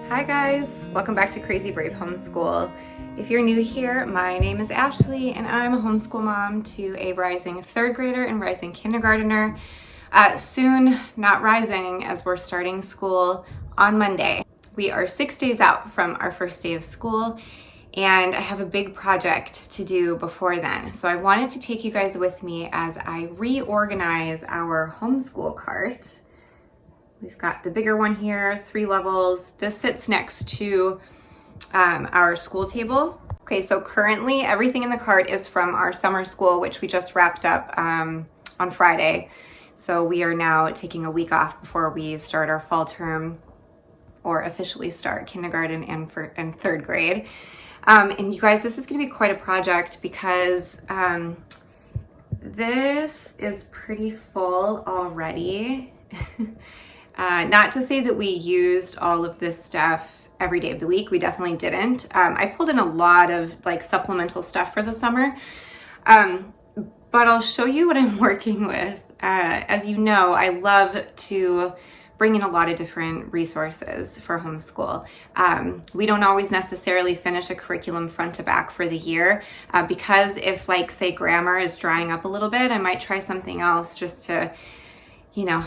Hi guys, welcome back to Crazy Brave Homeschool. If you're new here, my name is Ashley and I'm a homeschool mom to a rising third grader and rising kindergartner. Soon not rising as we're starting school on Monday. We are 6 days out from our first day of school and I have a big project to do before then. So I wanted to take you guys with me as I reorganize our homeschool cart. We've got the bigger one here, 3 levels. This sits next to our school table. Okay, so currently everything in the cart is from our summer school, which we just wrapped up on Friday. So we are now taking a week off before we start our fall term or officially start kindergarten and third grade. And you guys, this is gonna be quite a project because this is pretty full already. Not to say that we used all of this stuff every day of the week. We definitely didn't. I pulled in a lot of like supplemental stuff for the summer, but I'll show you what I'm working with. As you know, I love to bring in a lot of different resources for homeschool. We don't always necessarily finish a curriculum front to back for the year because if like say grammar is drying up a little bit, I might try something else just to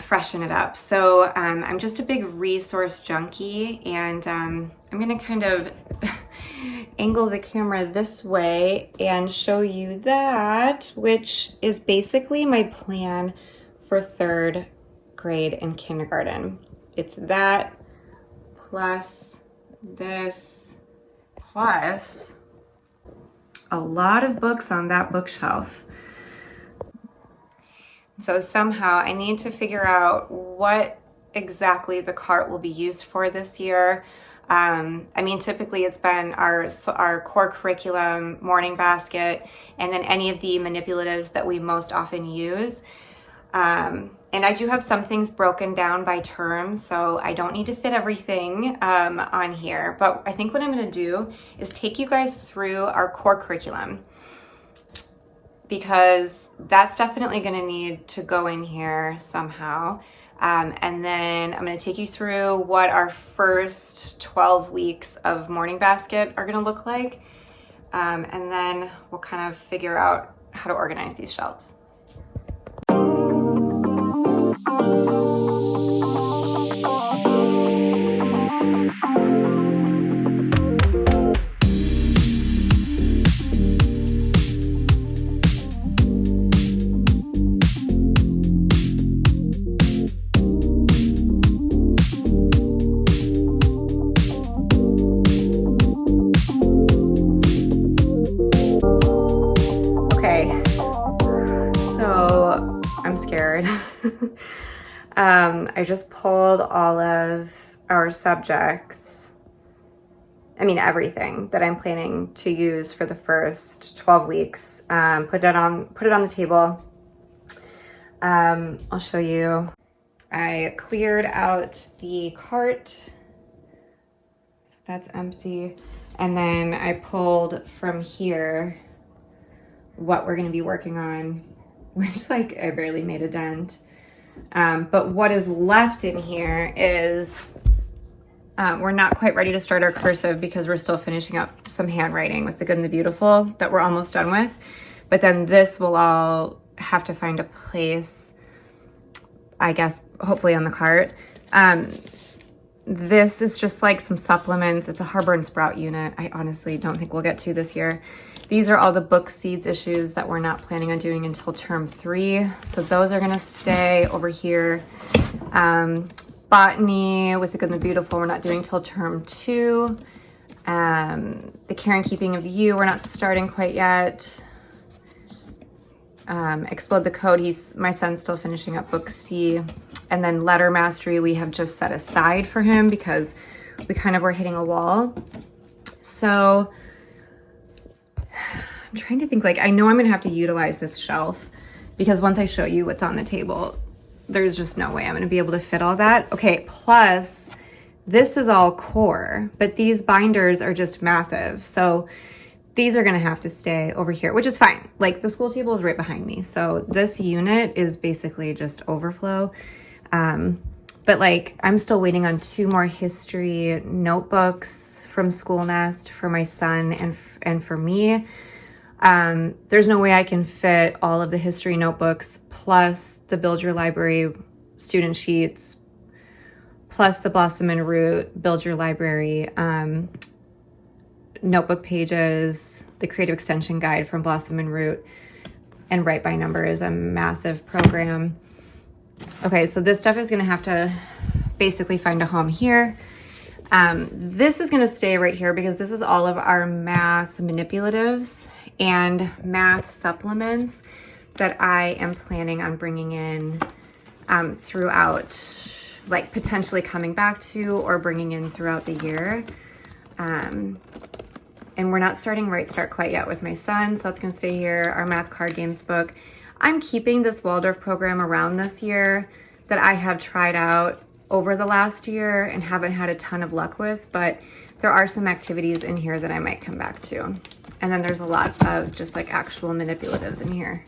freshen it up. So I'm just a big resource junkie and I'm gonna kind of angle the camera this way and show you that, which is basically my plan for third grade and kindergarten. It's that plus this plus a lot of books on that bookshelf. So somehow I need to figure out what exactly the cart will be used for this year. I mean, typically it's been our core curriculum, morning basket, and then any of the manipulatives that we most often use. And I do have some things broken down by term, so I don't need to fit everything on here. But I think what I'm gonna do is take you guys through our core curriculum, because that's definitely gonna need to go in here somehow. And then I'm gonna take you through what our first 12 weeks of morning basket are gonna look like. And then we'll kind of figure out how to organize these shelves. I just pulled all of our subjects, everything that I'm planning to use for the first 12 weeks, put it on the table. I'll show you. I cleared out the cart, so that's empty. And then I pulled from here what we're gonna be working on, which I barely made a dent. But what is left in here is we're not quite ready to start our cursive because we're still finishing up some handwriting with the Good and the Beautiful that we're almost done with. But then this will all have to find a place, I guess, hopefully on the cart. This is just like some supplements. It's a Harbor and Sprout unit. I honestly don't think we'll get to this year. These are all the book seeds issues that we're not planning on doing until term 3. So those are gonna stay over here. Botany with the Good and the Beautiful, we're not doing till term 2. The Care and Keeping of You, we're not starting quite yet. Explode the Code, my son's still finishing up book C. And then Letter Mastery, we have just set aside for him because we kind of were hitting a wall. So I'm trying to think, I know I'm gonna have to utilize this shelf because once I show you what's on the table, there's just no way I'm gonna be able to fit all that. Okay, plus this is all core, but these binders are just massive. So these are gonna have to stay over here, which is fine. The school table is right behind me. So this unit is basically just overflow. But like, I'm still waiting on 2 more history notebooks from School Nest for my son and for me. There's no way I can fit all of the history notebooks plus the Build Your Library student sheets plus the Blossom and Root Build Your Library notebook pages, the Creative Extension Guide from Blossom and Root, and Write by Number is a massive program. Okay, so this stuff is gonna have to basically find a home here. This is gonna stay right here because this is all of our math manipulatives and math supplements that I am planning on bringing in throughout, like potentially coming back to or bringing in throughout the year. And we're not starting Right Start quite yet with my son, so that's gonna stay here. Our math card games book. I'm keeping this Waldorf program around this year that I have tried out over the last year and haven't had a ton of luck with, but there are some activities in here that I might come back to. And then there's a lot of just like actual manipulatives in here.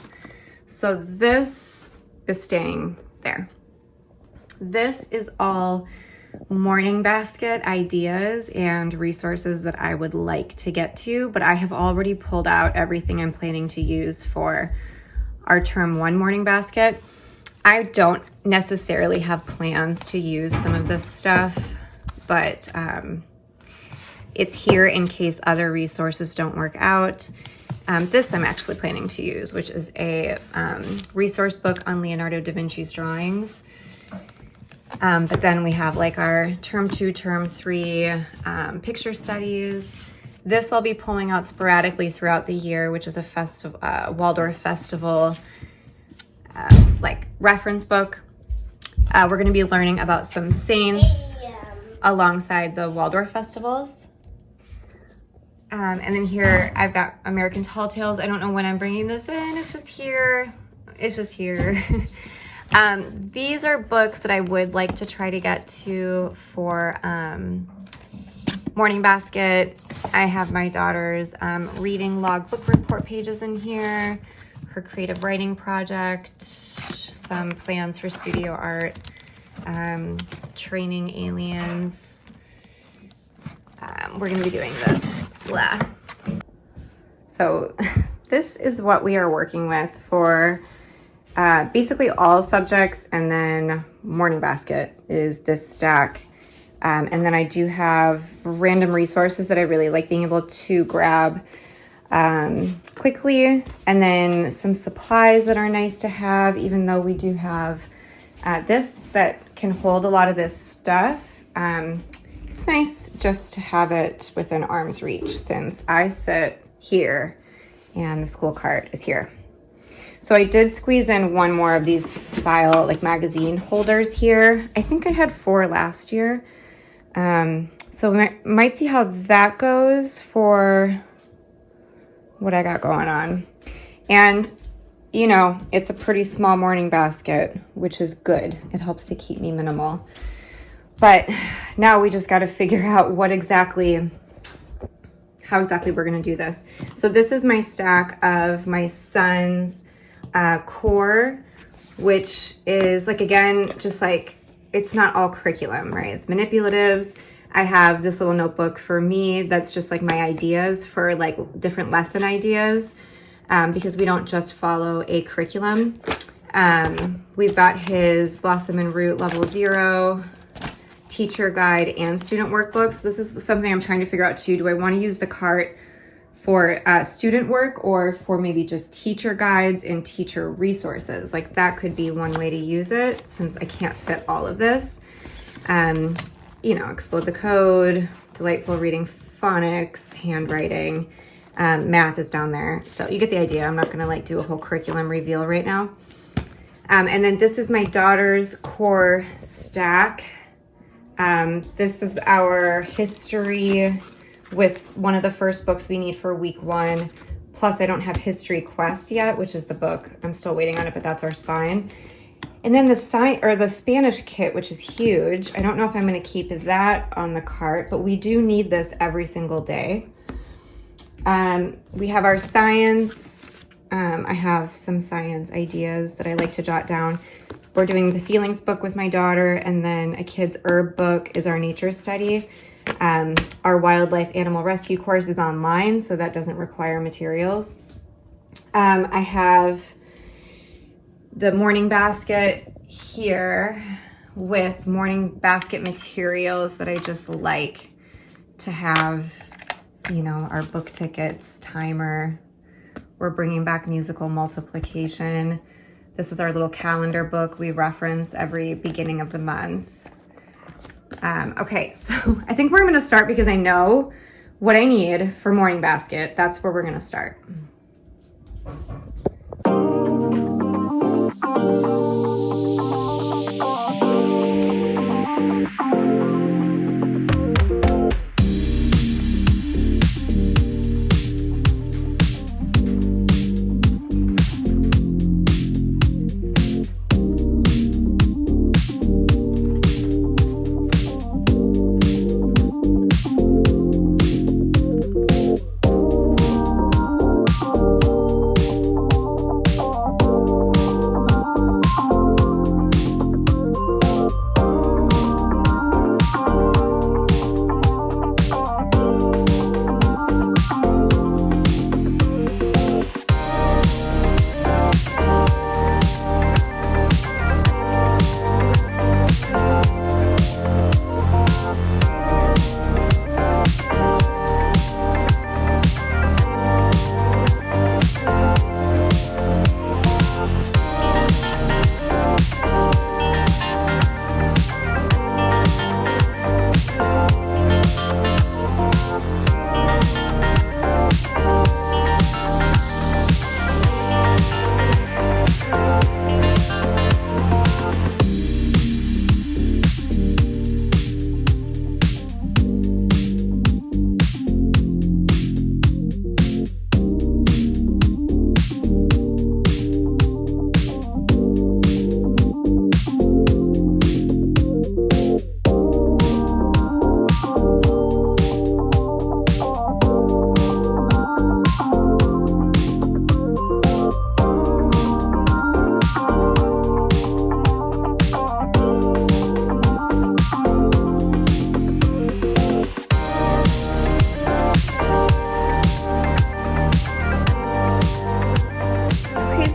So this is staying there. This is all morning basket ideas and resources that I would like to get to, but I have already pulled out everything I'm planning to use for our term 1 morning basket. I don't necessarily have plans to use some of this stuff, but it's here in case other resources don't work out. This I'm actually planning to use, which is a resource book on Leonardo da Vinci's drawings. But then we have like our term 2, term 3 picture studies. This I'll be pulling out sporadically throughout the year, which is a festival, Waldorf festival, like reference book. We're going to be learning about some saints alongside the Waldorf festivals. And then here I've got American Tall Tales. I don't know when I'm bringing this in. It's just here. It's just here. These are books that I would like to try to get to for morning basket. I have my daughter's reading log book report pages in here, her creative writing project, some plans for studio art, training aliens. We're gonna be doing this. Blah. So this is what we are working with for basically all subjects, and then morning basket is this stack. And then I do have random resources that I really like being able to grab quickly, and then some supplies that are nice to have, even though we do have this that can hold a lot of this stuff. It's nice just to have it within arm's reach since I sit here and the school cart is here. So I did squeeze in 1 more of these file, like magazine holders here. I think I had 4 last year. So we might see how that goes for what I got going on. And, you know, it's a pretty small morning basket, which is good. It helps to keep me minimal. But now we just got to figure out how exactly we're going to do this. So this is my stack of my son's core, which is like, again, just like, it's not all curriculum, right? It's manipulatives. I have this little notebook for me that's just like my ideas for like different lesson ideas, because we don't just follow a curriculum. We've got his Blossom and Root Level 0 teacher guide and student workbooks. This is something I'm trying to figure out too. Do I want to use the cart for student work or for maybe just teacher guides and teacher resources? Like that could be one way to use it since I can't fit all of this. You know, Explode the Code, Delightful Reading, Phonics, Handwriting, math is down there. So you get the idea. I'm not gonna like do a whole curriculum reveal right now. And then this is my daughter's core stack. This is our history with one of the first books we need for week 1. Plus I don't have History Quest yet, which is the book. I'm still waiting on it, but that's our spine. And then the Spanish kit, which is huge. I don't know if I'm going to keep that on the cart, but we do need this every single day. We have our science. I have some science ideas that I like to jot down. We're doing the feelings book with my daughter, and then a kid's herb book is our nature study. Our wildlife animal rescue course is online, so that doesn't require materials. I have the morning basket here with morning basket materials that I just like to have, you know, our book tickets, timer. We're bringing back musical multiplication. This is our little calendar book we reference every beginning of the month. Okay, so I think we're gonna start because I know what I need for morning basket. That's where we're gonna start.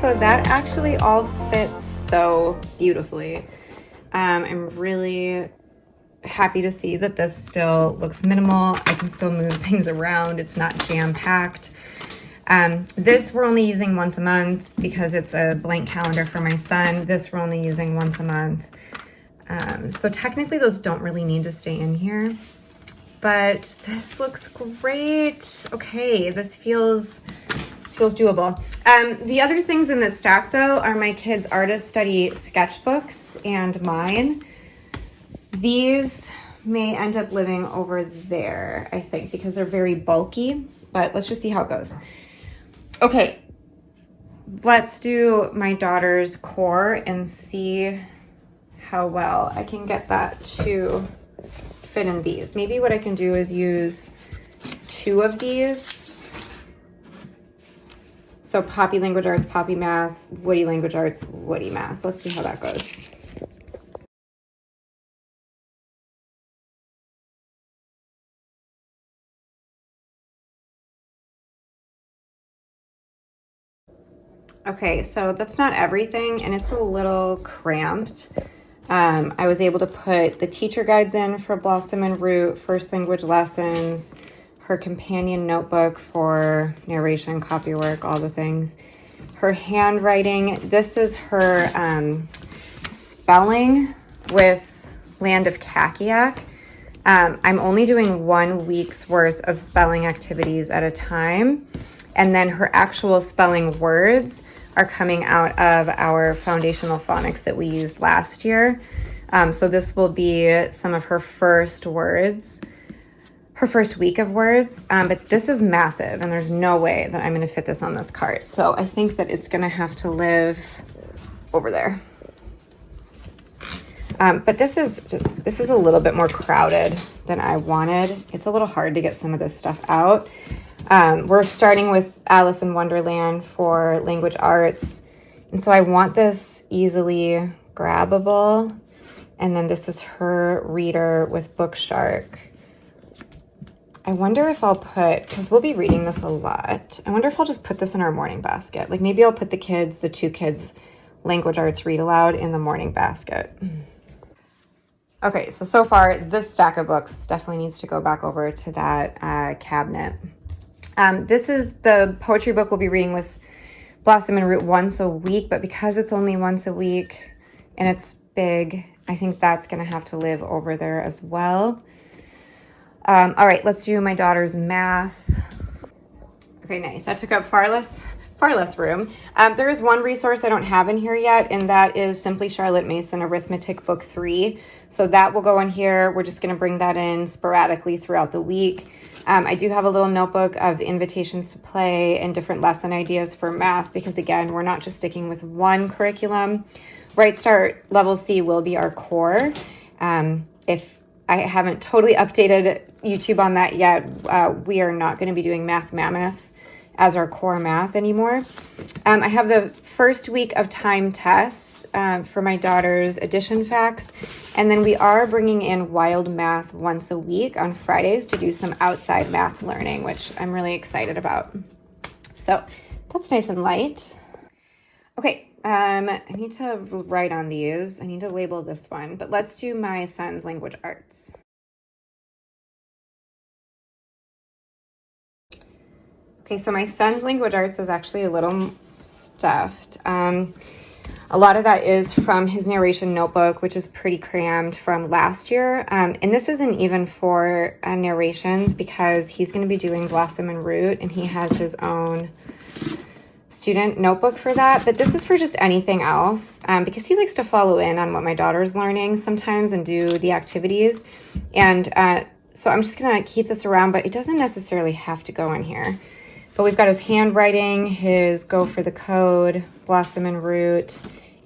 So that actually all fits so beautifully. I'm really happy to see that this still looks minimal. I can still move things around. It's not jam-packed. This we're only using once a month because it's a blank calendar for my son. This we're only using once a month. So technically those don't really need to stay in here, but this looks great. Okay, this feels doable. The other things in this stack though are my kids' artist study sketchbooks and mine. These may end up living over there, I think, because they're very bulky, but let's just see how it goes. Okay, let's do my daughter's core and see how well I can get that to fit in these. Maybe what I can do is use 2 of these. So Poppy Language Arts, Poppy Math, Woody Language Arts, Woody Math. Let's see how that goes. Okay, so that's not everything, and it's a little cramped. I was able to put the teacher guides in for Blossom and Root, first language lessons, her companion notebook for narration, copywork, all the things. Her handwriting, this is her spelling with Land of Kakiak. I'm only doing 1 week's worth of spelling activities at a time. And then her actual spelling words are coming out of our foundational phonics that we used last year. So this will be some of her first words, her first week of words, but this is massive and there's no way that I'm gonna fit this on this cart. So I think that it's gonna have to live over there. But this is a little bit more crowded than I wanted. It's a little hard to get some of this stuff out. We're starting with Alice in Wonderland for language arts. And so I want this easily grabbable. And then this is her reader with Bookshark. I wonder if I'll put, because we'll be reading this a lot, I wonder if I'll just put this in our morning basket. Like maybe I'll put the two kids language arts read aloud in the morning basket. Okay, so far this stack of books definitely needs to go back over to that cabinet. This is the poetry book we'll be reading with Blossom and Root once a week, but because it's only once a week and it's big, I think that's gonna have to live over there as well. All right, let's do my daughter's math. Okay, nice. That took up far less room. There is one resource I don't have in here yet, and that is Simply Charlotte Mason Arithmetic Book 3. So that will go in here. We're just going to bring that in sporadically throughout the week. I do have a little notebook of invitations to play and different lesson ideas for math because, again, we're not just sticking with one curriculum. Right Start Level C will be our core. If I haven't totally updated YouTube on that yet, we are not going to be doing Math Mammoth as our core math anymore. I have the first week of time tests for my daughter's addition facts, and then we are bringing in wild math once a week on Fridays to do some outside math learning, which I'm really excited about. So that's nice and light. Okay, I need to write on these. I need to label this one, but let's do my son's language arts. Okay, so my son's language arts is actually a little stuffed. A lot of that is from his narration notebook, which is pretty crammed from last year. And this isn't even for narrations because he's going to be doing Blossom and Root, and he has his own student notebook for that. But this is for just anything else because he likes to follow in on what my daughter's learning sometimes and do the activities. And so I'm just going to keep this around, but it doesn't necessarily have to go in here. But we've got his handwriting, his Go for the Code, Blossom and Root,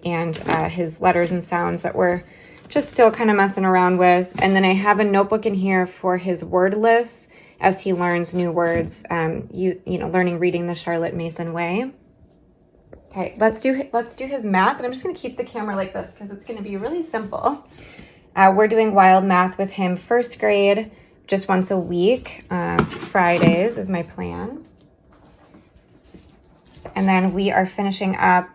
and his letters and sounds that we're just still kind of messing around with. And then I have a notebook in here for his word lists as he learns new words, learning reading the Charlotte Mason way. Okay, let's do his math. And I'm just going to keep the camera like this because it's going to be really simple. We're doing wild math with him first grade, just once a week. Fridays is my plan. And then we are finishing up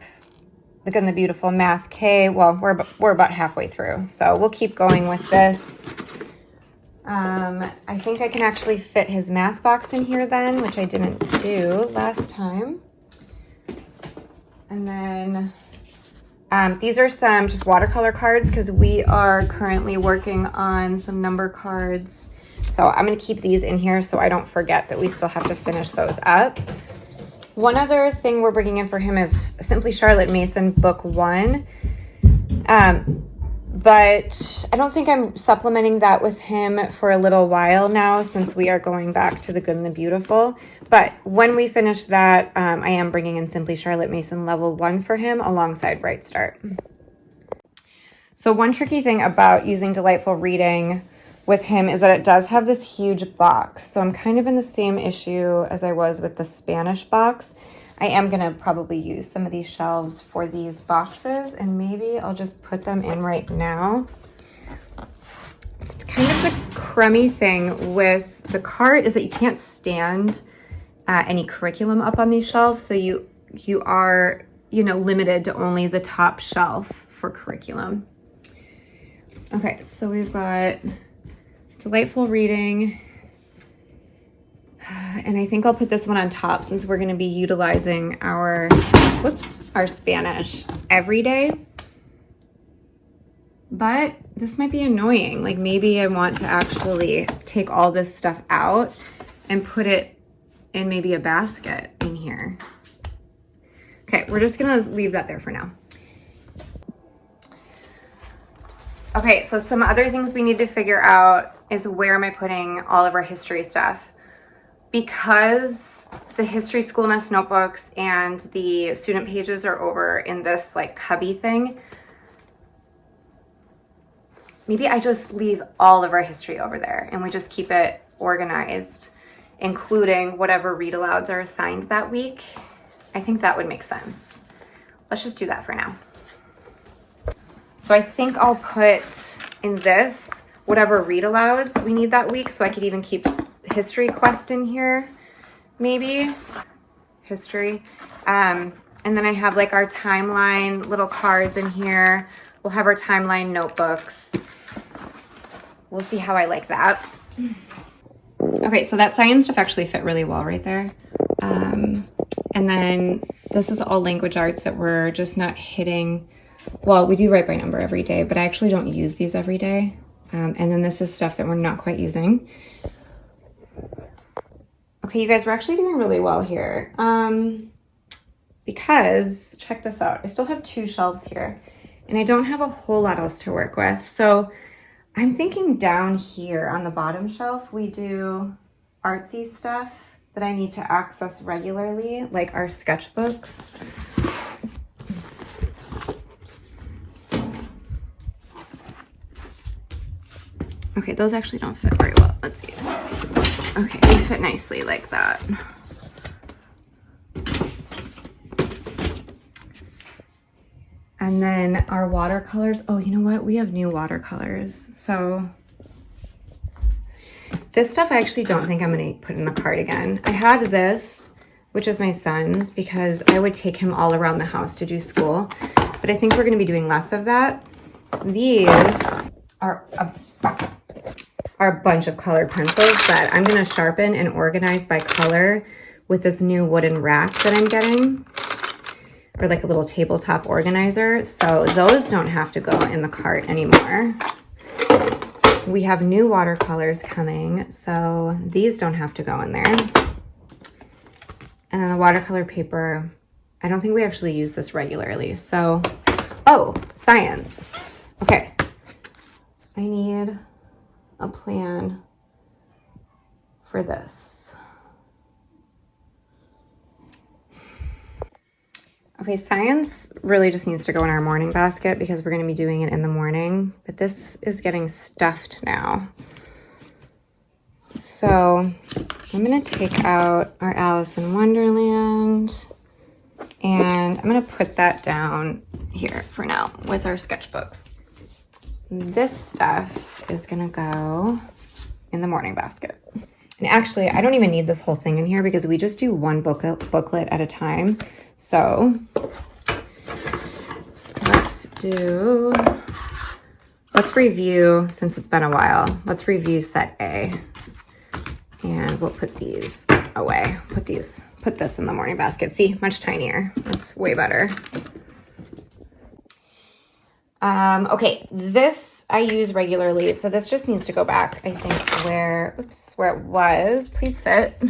the Good and the Beautiful Math K. Well, we're about halfway through, so we'll keep going with this. I think I can actually fit his math box in here then, which I didn't do last time. And then these are some just watercolor cards because we are currently working on some number cards. So I'm going to keep these in here so I don't forget that we still have to finish those up. One other thing we're bringing in for him is Simply Charlotte Mason Book 1. But I don't think I'm supplementing that with him for a little while now since we are going back to the Good and the Beautiful. But when we finish that, I am bringing in Simply Charlotte Mason Level 1 for him alongside Right Start. So one tricky thing about using Delightful Reading with him is that it does have this huge box. So I'm kind of in the same issue as I was with the Spanish box. I am gonna probably use some of these shelves for these boxes and maybe I'll just put them in right now. It's kind of the crummy thing with the cart is that you can't stand any curriculum up on these shelves. So you are, limited to only the top shelf for curriculum. Okay, so we've got Delightful Reading, and I think I'll put this one on top since we're going to be utilizing our Spanish every day. But this might be annoying. Like maybe I want to actually take all this stuff out and put it in maybe a basket in here. Okay, we're just going to leave that there for now. Okay, so some other things we need to figure out is where am I putting all of our history stuff? Because the History School Nest notebooks and the student pages are over in this like cubby thing, maybe I just leave all of our history over there and we just keep it organized, including whatever read alouds are assigned that week. I think that would make sense. Let's just do that for now. So I think I'll put in this whatever read alouds we need that week. So I could even keep history quest in here, maybe. History. And then I have like our timeline little cards in here. We'll have our timeline notebooks. We'll see how I like that. Okay, so that science stuff actually fit really well right there. And then this is all language arts that we're just not hitting. Well, we do write by number every day, but I actually don't use these every day. And then this is stuff that we're not quite using. Okay, you guys, we're actually doing really well here. Because, check this out, I still have 2 shelves here and I don't have a whole lot else to work with. So I'm thinking down here on the bottom shelf, we do artsy stuff that I need to access regularly, like our sketchbooks. Okay, those actually don't fit very well. Let's see. Okay, they fit nicely like that. And then our watercolors. Oh, you know what? We have new watercolors. So this stuff I actually don't think I'm going to put in the cart again. I had this, which is my son's, because I would take him all around the house to do school. But I think we're going to be doing less of that. These are a bunch of colored pencils that I'm going to sharpen and organize by color with this new wooden rack that I'm getting, or like a little tabletop organizer. So those don't have to go in the cart anymore. We have new watercolors coming, so these don't have to go in there. And then the watercolor paper, I don't think we actually use this regularly. So, oh, science. Okay, I need a plan for this. Okay, science really just needs to go in our morning basket because we're going to be doing it in the morning, but this is getting stuffed now. So I'm going to take out our Alice in Wonderland and I'm going to put that down here for now with our sketchbooks. This stuff is going to go in the morning basket. And actually, I don't even need this whole thing in here because we just do one booklet at a time. So let's review, since it's been a while, let's review set A. And we'll put these away. Put this in the morning basket. See, much tinier. That's way better. Okay, this I use regularly, so this just needs to go back, I think, where it was. Please fit.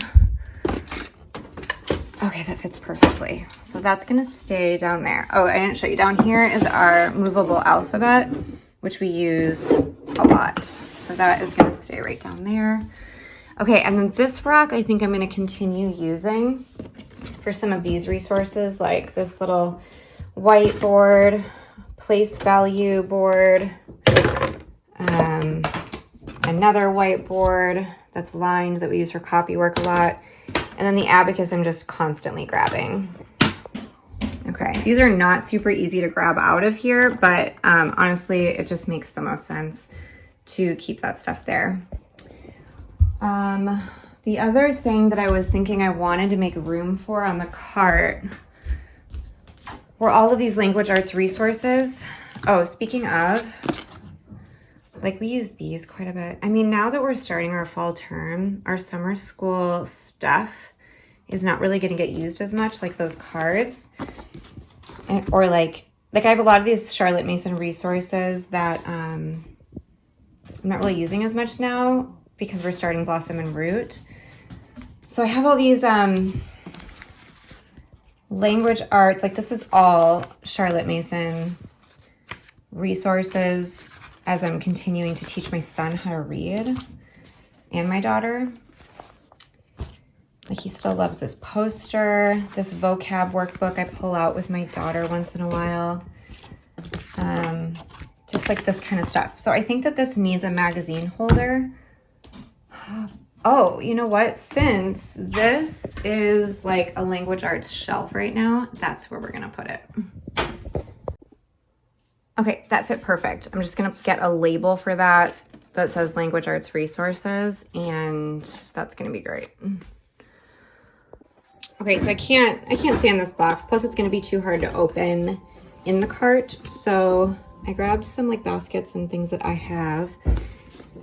Okay, that fits perfectly. So that's gonna stay down there. Oh, I didn't show you. Down here is our movable alphabet, which we use a lot. So that is gonna stay right down there. Okay, and then this rack, I think I'm gonna continue using for some of these resources, like this little whiteboard, place value board, another whiteboard that's lined that we use for copy work a lot, and then the abacus I'm just constantly grabbing. Okay, these are not super easy to grab out of here, but honestly, it just makes the most sense to keep that stuff there. The other thing that I was thinking I wanted to make room for on the cart were all of these language arts resources. Oh, speaking of, like, we use these quite a bit. I mean, now that we're starting our fall term, our summer school stuff is not really going to get used as much, like those cards. Or like I have a lot of these Charlotte Mason resources that I'm not really using as much now because we're starting Blossom and Root. So I have all these language arts, like this is all Charlotte Mason resources as I'm continuing to teach my son how to read and my daughter. Like, he still loves this poster, this vocab workbook I pull out with my daughter once in a while. Just like this kind of stuff. So I think that this needs a magazine holder. Oh, you know what? Since this is like a language arts shelf right now, that's where we're gonna put it. Okay, that fit perfect. I'm just gonna get a label for that says Language Arts Resources, and that's gonna be great. Okay, so I can't stand this box. Plus it's gonna be too hard to open in the cart. So I grabbed some like baskets and things that I have.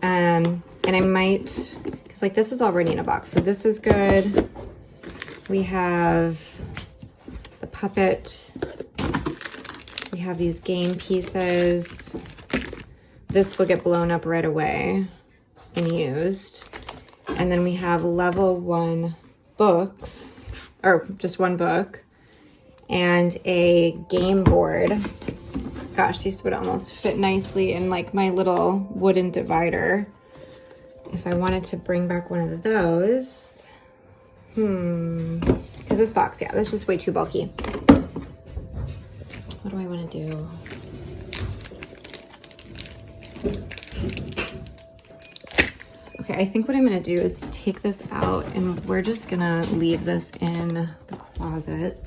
And I might, cause like this is already in a box. So this is good. We have the puppet. We have these game pieces. This will get blown up right away and used. And then we have level 1 books, or just 1 book, and a game board. Gosh, these would almost fit nicely in like my little wooden divider. If I wanted to bring back one of those. Because this box, yeah, that's just way too bulky. What do I want to do? Okay, I think what I'm gonna do is take this out and we're just gonna leave this in the closet.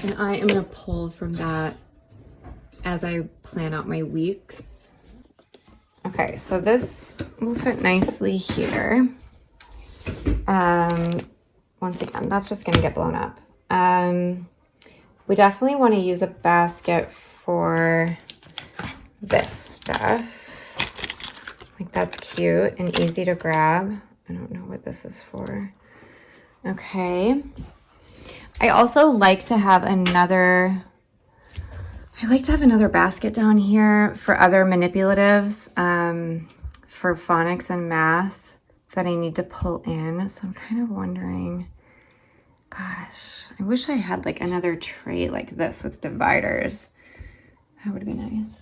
And I am gonna pull from that as I plan out my weeks. Okay, so this will fit nicely here. Once again, that's just gonna get blown up. We definitely wanna use a basket for this stuff. Like that's cute and easy to grab. I don't know what this is for. Okay. I also like to have another basket down here for other manipulatives, for phonics and math that I need to pull in. So I'm kind of wondering, gosh, I wish I had like another tray like this with dividers. That would be nice.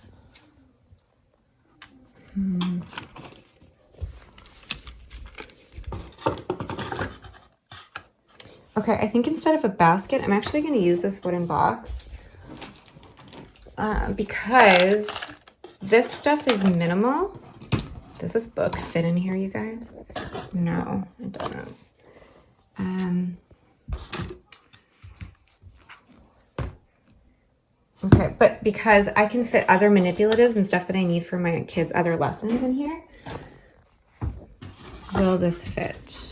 Okay, I think instead of a basket, I'm actually going to use this wooden box because this stuff is minimal. Does this book fit in here, you guys? No, it doesn't. Okay, but because I can fit other manipulatives and stuff that I need for my kids' other lessons in here, will this fit?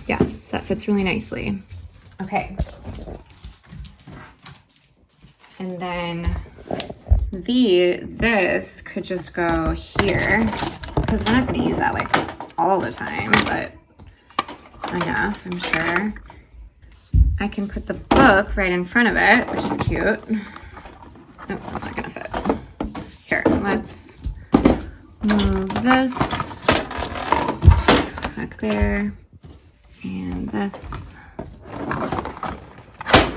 Yes, that fits really nicely. Okay. And then this could just go here because we're not going to use that like all the time, but enough, I'm sure. I can put the book right in front of it, which is cute. Oh, that's not gonna fit. Here, let's move this back there. And this.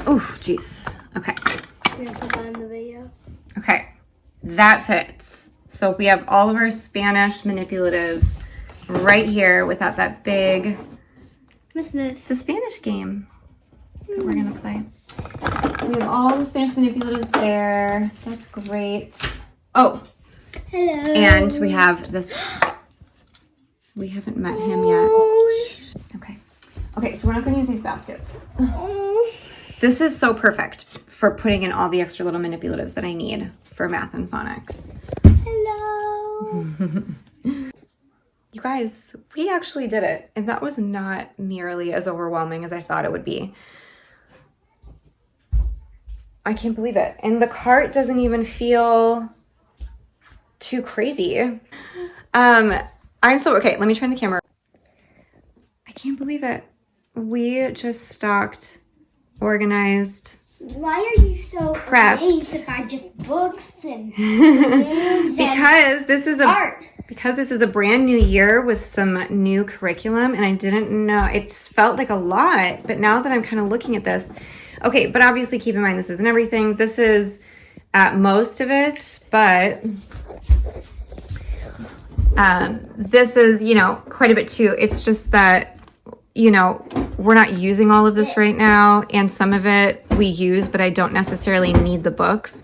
Oof, jeez. Okay. We're gonna put that in the video. Okay, that fits. So we have all of our Spanish manipulatives right here without that big. What's this? The Spanish game that we're gonna play. We have all the Spanish manipulatives there. That's great. Oh, hello. and we have this. We haven't met him yet. Okay. Okay, so we're not gonna use these baskets. This is so perfect for putting in all the extra little manipulatives that I need for math and phonics. Hello. You guys, we actually did it, and that was not nearly as overwhelming as I thought it would be. I can't believe it. And the cart doesn't even feel too crazy. I'm so, okay, let me turn the camera. I can't believe it. We just stocked, organized. Why are you so amazed if I just books and because this is art? Because this is a brand new year with some new curriculum, and I didn't know, it felt like a lot, but now that I'm kind of looking at this, okay, but obviously keep in mind this isn't everything. This is most of it, but this is, you know, quite a bit too. It's just that, you know, we're not using all of this right now, and some of it we use, but I don't necessarily need the books.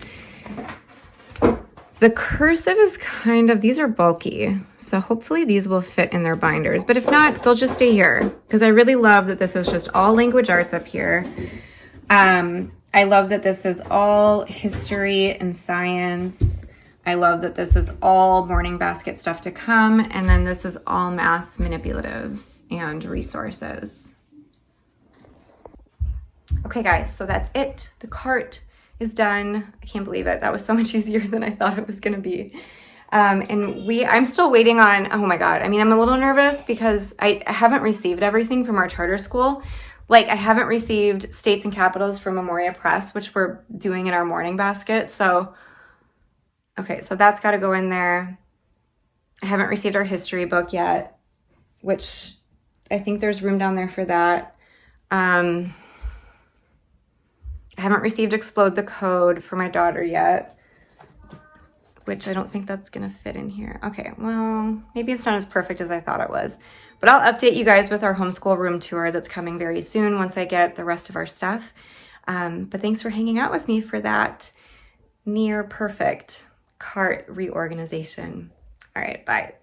The cursive is kind of, these are bulky, so hopefully these will fit in their binders, but if not, they'll just stay here, because I really love that this is just all language arts up here. I love that this is all history and science. I love that this is all morning basket stuff to come. And then this is all math manipulatives and resources. Okay, guys, so that's it. The cart is done. I can't believe it. That was so much easier than I thought it was going to be. I'm still waiting on, oh my God. I mean, I'm a little nervous because I haven't received everything from our charter school. Like, I haven't received States and Capitals from Memoria Press, which we're doing in our morning basket. So, okay, so that's got to go in there. I haven't received our history book yet, which I think there's room down there for that. I haven't received Explode the Code for my daughter yet, which I don't think that's going to fit in here. Okay, well, maybe it's not as perfect as I thought it was. But I'll update you guys with our homeschool room tour that's coming very soon once I get the rest of our stuff. But thanks for hanging out with me for that near perfect cart reorganization. All right, bye.